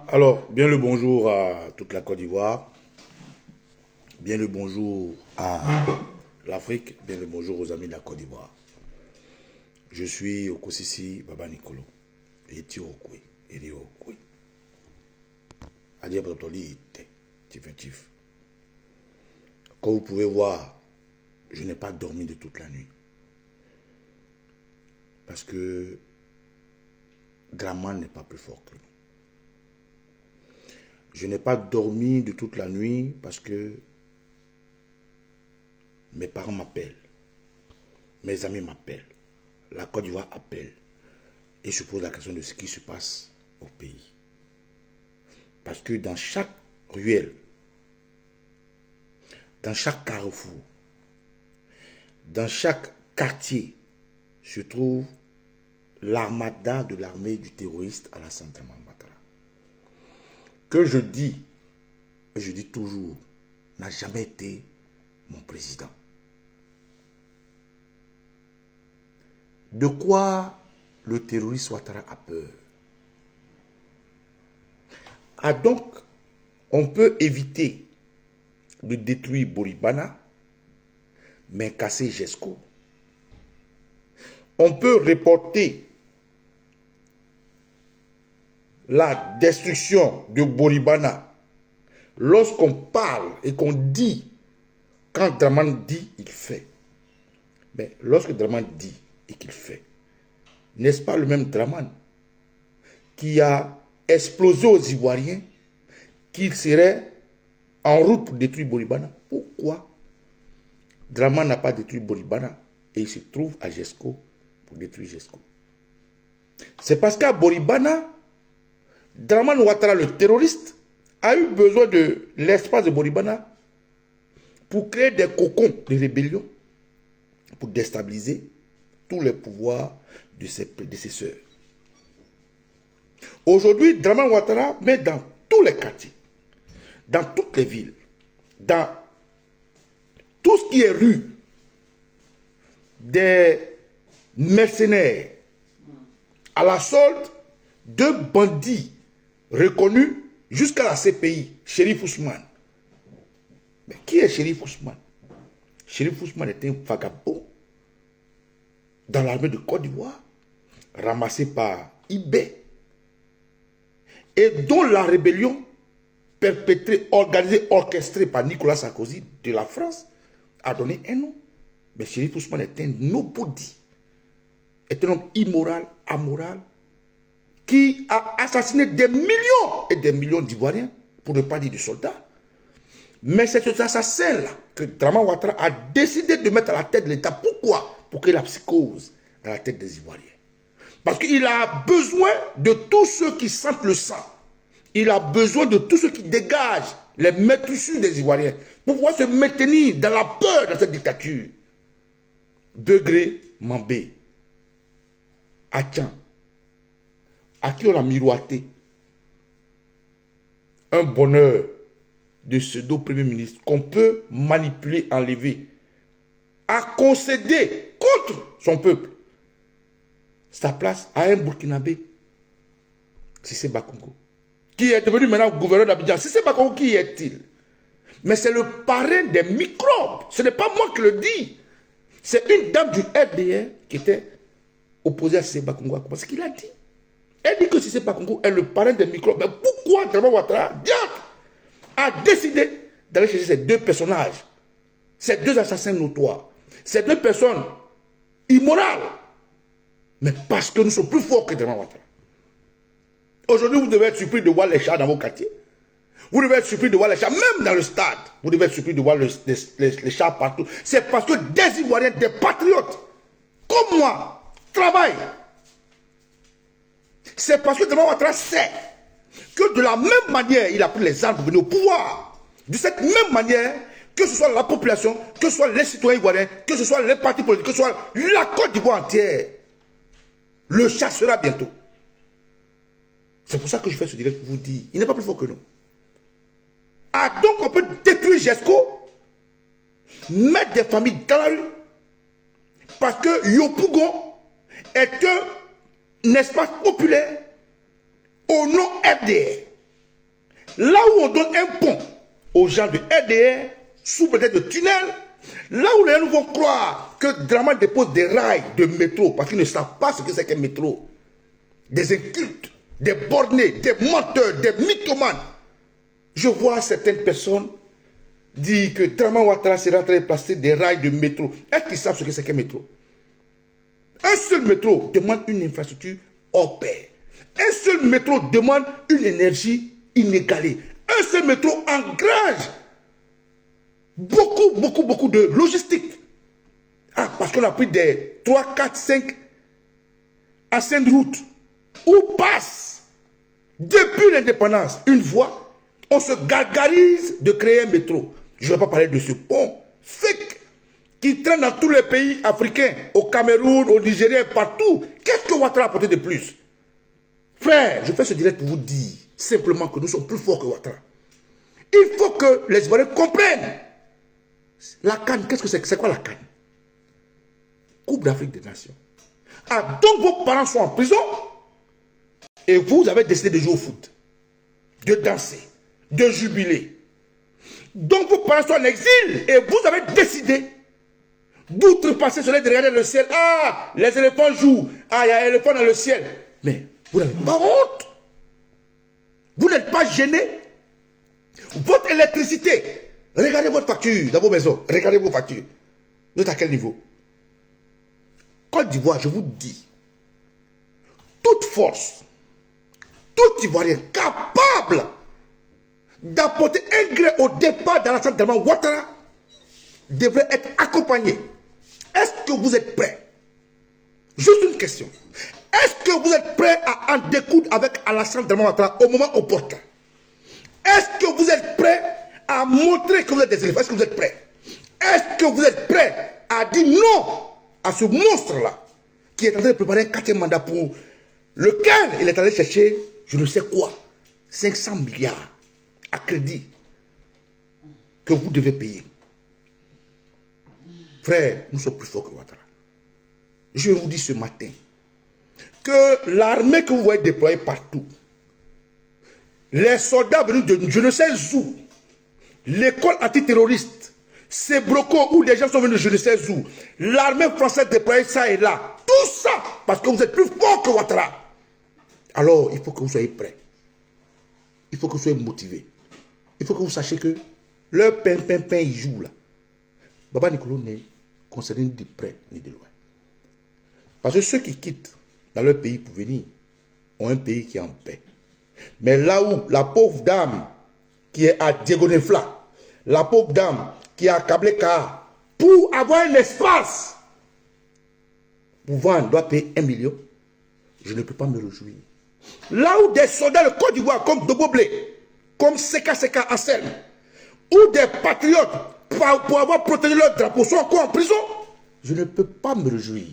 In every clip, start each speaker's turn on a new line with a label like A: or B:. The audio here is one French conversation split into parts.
A: Alors, bien le bonjour à toute la Côte d'Ivoire, bien le bonjour à l'Afrique, bien le bonjour aux amis de la Côte d'Ivoire. Je suis Okosisi Baba Nicolo, et Tiokwe, et Riokwe. Adia Brotoli, Tif. Comme vous pouvez voir, je n'ai pas dormi de toute la nuit. Parce que Draman n'est pas plus fort que nous. Je n'ai pas dormi de toute la nuit parce que mes parents m'appellent, mes amis m'appellent, la Côte d'Ivoire appelle et se pose la question de ce qui se passe au pays. Parce que dans chaque ruelle, dans chaque carrefour, dans chaque quartier se trouve l'armada de l'armée du terroriste Alassane Dramane Ouattara. Que je dis, et je dis toujours, n'a jamais été mon président. De quoi le terroriste Ouattara a peur? Ah donc, on peut éviter de détruire Boribana, mais casser Jesco. On peut reporter la destruction de Boribana lorsqu'on parle et qu'on dit, quand Dramane dit, il fait. Mais lorsque Dramane dit et qu'il fait, n'est-ce pas le même Dramane qui a explosé aux Ivoiriens qu'il serait en route pour détruire Boribana? Pourquoi Dramane n'a pas détruit Boribana et il se trouve à Jesco pour détruire Jesco? C'est parce qu'à Boribana, Dramane Ouattara, le terroriste, a eu besoin de l'espace de Boribana pour créer des cocons de rébellion, pour déstabiliser tous les pouvoirs de ses prédécesseurs. Aujourd'hui, Dramane Ouattara met dans tous les quartiers, dans toutes les villes, dans tout ce qui est rue, des mercenaires à la solde de bandits reconnus jusqu'à la CPI, Chérif Ousmane. Mais qui est Chérif Ousmane? Chérif Ousmane est un vagabond dans l'armée de Côte d'Ivoire, ramassé par Ibé, et dont la rébellion perpétrée, organisée, orchestrée par Nicolas Sarkozy de la France a donné un nom. Mais Chérif Ousmane est un nobody, est un homme immoral, amoral, qui a assassiné des millions et des millions d'Ivoiriens, pour ne pas dire de soldats. Mais c'est cet assassin-là que Dramane Ouattara a décidé de mettre à la tête de l'État. Pourquoi? Pour qu'il y ait la psychose dans la tête des Ivoiriens. Parce qu'il a besoin de tous ceux qui sentent le sang. Il a besoin de tous ceux qui dégagent les maîtrisses des Ivoiriens pour pouvoir se maintenir dans la peur de cette dictature. Begré, Mambé, Atian, à qui on a miroité un bonheur de pseudo-premier ministre qu'on peut manipuler, enlever, a concédé contre son peuple sa place à un Burkinabé, Cissé Bakongo, qui est devenu maintenant gouverneur d'Abidjan. Cissé Bakongo, qui est-il? Mais c'est le parrain des microbes. Ce n'est pas moi qui le dis. C'est une dame du RDR qui était opposée à Cissé Bakongo. Parce qu'il a dit. Elle dit que Cissé Bakongo est le parrain des microbes. Mais pourquoi Dramane Ouattara a décidé d'aller chercher ces deux personnages, ces deux assassins notoires, ces deux personnes immorales? Mais parce que nous sommes plus forts que Dramane Ouattara. Aujourd'hui, vous devez être surpris de voir les chars dans vos quartiers. Vous devez être surpris de voir les chars, même dans le stade. Vous devez être surpris de voir les chars partout. C'est parce que des Ivoiriens, des patriotes, comme moi, travaillent. C'est parce que Dramane Ouattara sait que de la même manière, il a pris les armes pour venir au pouvoir. De cette même manière, que ce soit la population, que ce soit les citoyens ivoiriens, que ce soit les partis politiques, que ce soit la Côte d'Ivoire entière, le chat sera bientôt. C'est pour ça que je fais ce direct pour vous dire, il n'est pas plus fort que nous. Ah, donc on peut détruire Jesco, mettre des familles dans la rue, parce que Yopougon est un espace populaire au nom FDR. Là où on donne un pont aux gens de RDR, sous peut-être de tunnel, là où les gens vont croire que Draman dépose des rails de métro, parce qu'ils ne savent pas ce que c'est qu'un métro, des incultes, des bornés, des menteurs, des mythomanes. Je vois certaines personnes dire que Draman Ouattara sera en train de placer des rails de métro. Est-ce qu'ils savent ce que c'est qu'un métro? Un seul métro demande une infrastructure hors pair. Un seul métro demande une énergie inégalée. Un seul métro engrange beaucoup de logistique. Ah, parce qu'on a pris des 3, 4, 5 anciennes routes où passe depuis l'indépendance une voie. On se gargarise de créer un métro. Je ne vais pas parler de ce pont fake qui traîne dans tous les pays africains, au Cameroun, au Nigeria, partout. Qu'est-ce que Ouattara a apporté de plus? Frère, je fais ce direct pour vous dire simplement que nous sommes plus forts que Ouattara. Il faut que les Ivoiriens comprennent. La CAN, qu'est-ce que c'est? C'est quoi la CAN? Coupe d'Afrique des Nations. Ah, donc vos parents sont en prison et vous avez décidé de jouer au foot, de danser, de jubiler. Donc vos parents sont en exil et vous avez décidé d'outrepasser cela, de regarder le ciel. Ah, les éléphants jouent. Ah, il y a un éléphant dans le ciel. Mais vous n'avez pas honte. Vous n'êtes pas gêné. Votre électricité, regardez votre facture dans vos maisons. Regardez vos factures. Vous êtes à quel niveau? Côte d'Ivoire, je vous dis, toute force, tout Ivoirien capable d'apporter un gré au départ d'Alassane Draman Ouattara devrait être accompagné. Est-ce que vous êtes prêts? Juste une question. Est-ce que vous êtes prêts à en découdre avec Alassane Draman Ouattara au moment opportun? Est-ce que vous êtes prêts à montrer que vous êtes des éléphants? Est-ce que vous êtes prêts? Est-ce que vous êtes prêts à dire non à ce monstre-là qui est en train de préparer un 4e mandat pour lequel il est en train de chercher, je ne sais quoi, 500 milliards à crédit que vous devez payer? Frère, nous sommes plus forts que Ouattara. Je vous dis ce matin que l'armée que vous voyez déployer partout, les soldats venus de je ne sais où, l'école antiterroriste, ces brocos où des gens sont venus de je ne sais où, l'armée française déployée ça et là, tout ça parce que vous êtes plus fort que Ouattara. Alors, il faut que vous soyez prêts. Il faut que vous soyez motivés. Il faut que vous sachiez que le pain, il joue là. Baba Nicolo n'est concerné ni de près ni de loin. Parce que ceux qui quittent dans leur pays pour venir ont un pays qui est en paix. Mais là où la pauvre dame qui est à Diego-Nefla, la pauvre dame qui est à Kableka, pour avoir un espace pour vendre, doit payer 1 million, je ne peux pas me réjouir. Là où des soldats de Côte d'Ivoire comme Doboblé, comme Seka Assel, ou des patriotes pour avoir protégé leur drapeau sont encore en prison, je ne peux pas me réjouir.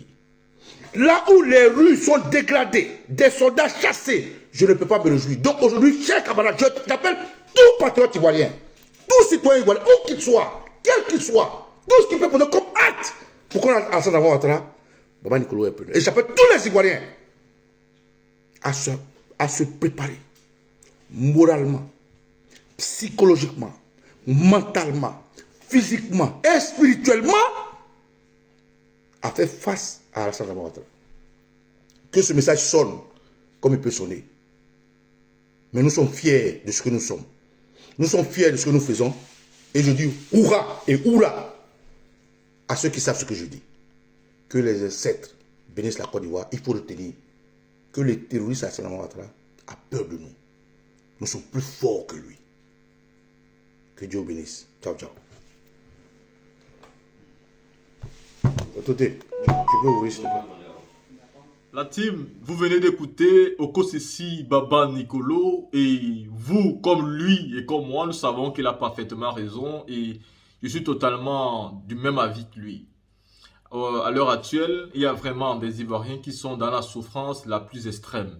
A: Là où les rues sont dégradées, des soldats chassés, je ne peux pas me réjouir. Donc aujourd'hui, chers camarades, je t'appelle tout patriote ivoirien, tout citoyen ivoirien, où qu'il soit, quel qu'il soit, tout ce qui peut poser comme acte pour qu'on ait Alassane Draman Ouattara, Baba Nicolo est prêt. Et j'appelle tous les Ivoiriens à se préparer moralement, psychologiquement, mentalement, physiquement et spirituellement à faire face à Alassane Draman Ouattara. Que ce message sonne comme il peut sonner. Mais nous sommes fiers de ce que nous sommes. Nous sommes fiers de ce que nous faisons. Et je dis hurrah et hurrah à ceux qui savent ce que je dis. Que les ancêtres bénissent la Côte d'Ivoire. Il faut retenir que les terroristes Alassane Draman Ouattara a peur de nous. Nous sommes plus forts que lui. Que Dieu bénisse. Ciao, ciao. Attendez, je peux ouvrir s'il vous plaît.
B: La team, vous venez d'écouter Okosisi Baba Nicolo et vous, comme lui et comme moi, nous savons qu'il a parfaitement raison et je suis totalement du même avis que lui. À l'heure actuelle, il y a vraiment des Ivoiriens qui sont dans la souffrance la plus extrême.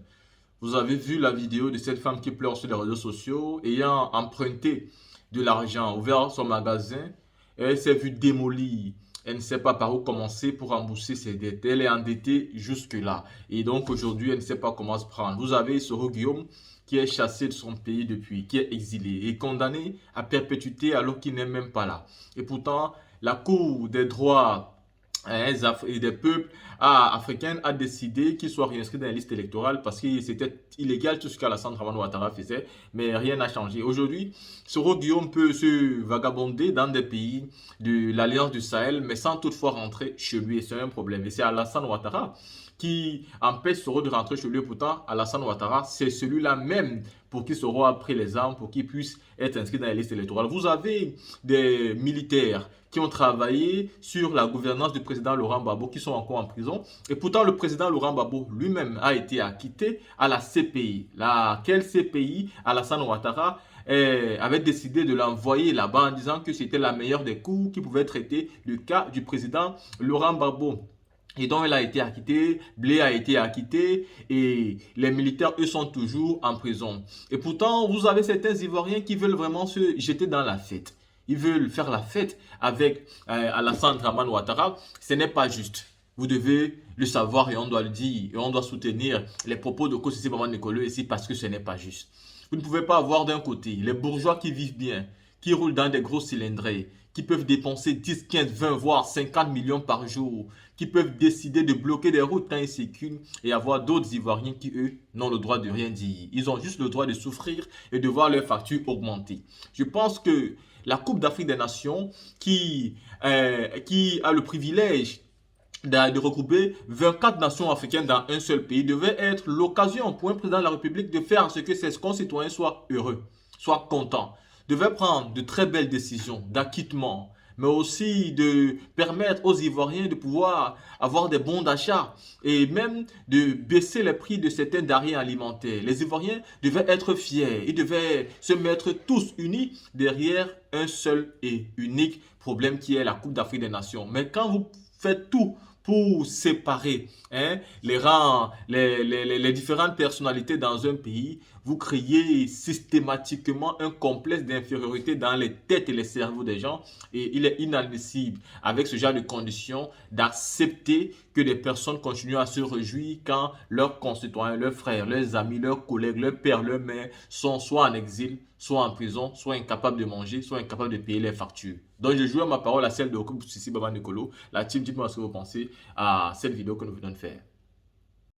B: Vous avez vu la vidéo de cette femme qui pleure sur les réseaux sociaux, ayant emprunté de l'argent, ouvert son magasin, et elle s'est vue démolir elle ne sait pas par où commencer pour rembourser ses dettes. Elle est endettée jusque-là. Et donc aujourd'hui, elle ne sait pas comment se prendre. Vous avez Soro Guillaume qui est chassé de son pays depuis, qui est exilé et condamné à perpétuité alors qu'il n'est même pas là. Et pourtant, la Cour des droits et des peuples africains a décidé qu'il soit réinscrit dans la liste électorale parce que c'était illégal tout ce qu'Alassane Dramane Ouattara faisait, mais rien n'a changé. Aujourd'hui, Soro Guillaume peut se vagabonder dans des pays de l'Alliance du Sahel, mais sans toutefois rentrer chez lui, et c'est un problème. Et c'est Alassane Ouattara qui empêche Soro de rentrer chez lui. Pourtant, Alassane Ouattara, c'est celui-là même pour qui Soro a pris les armes, pour qu'il puisse être inscrit dans les listes électorales. Vous avez des militaires qui ont travaillé sur la gouvernance du président Laurent Gbagbo, qui sont encore en prison. Et pourtant, le président Laurent Gbagbo lui-même a été acquitté à la CPI. Laquelle CPI, Alassane Ouattara avait décidé de l'envoyer là-bas en disant que c'était la meilleure des cours qui pouvait traiter le cas du président Laurent Gbagbo. Et donc, il a été acquitté, Blé a été acquitté et les militaires, eux, sont toujours en prison. Et pourtant, vous avez certains Ivoiriens qui veulent vraiment se jeter dans la fête. Ils veulent faire la fête avec Alassane Dramane Ouattara. Ce n'est pas juste. Vous devez le savoir et on doit le dire. Et on doit soutenir les propos de Kosisi Maman Nikolo ici parce que ce n'est pas juste. Vous ne pouvez pas avoir d'un côté les bourgeois qui vivent bien, qui roulent dans des gros cylindrés, qui peuvent dépenser 10, 15, 20, voire 50 millions par jour, qui peuvent décider de bloquer des routes quand ils circulent, et avoir d'autres Ivoiriens qui, eux, n'ont le droit de rien dire. Ils ont juste le droit de souffrir et de voir leurs factures augmenter. Je pense que la Coupe d'Afrique des Nations, qui a le privilège de regrouper 24 nations africaines dans un seul pays, devait être l'occasion pour un président de la République de faire en ce que ses concitoyens soient heureux, soient contents, devait prendre de très belles décisions d'acquittement, mais aussi de permettre aux Ivoiriens de pouvoir avoir des bons d'achat et même de baisser les prix de certains denrées alimentaires. Les Ivoiriens devaient être fiers, ils devaient se mettre tous unis derrière un seul et unique problème qui est la Coupe d'Afrique des Nations. Mais quand vous faites tout pour séparer les rangs, les différentes personnalités dans un pays, vous créez systématiquement un complexe d'infériorité dans les têtes et les cerveaux des gens. Et il est inadmissible, avec ce genre de conditions, d'accepter que des personnes continuent à se réjouir quand leurs concitoyens, leurs frères, leurs amis, leurs collègues, leurs pères, leurs mères sont soit en exil, soit en prison, soit incapables de manger, soit incapables de payer les factures. Donc je joue ma parole à celle de Kosisi Maman Nikolo. La team, dites-moi ce que vous pensez à cette vidéo que nous venons de faire.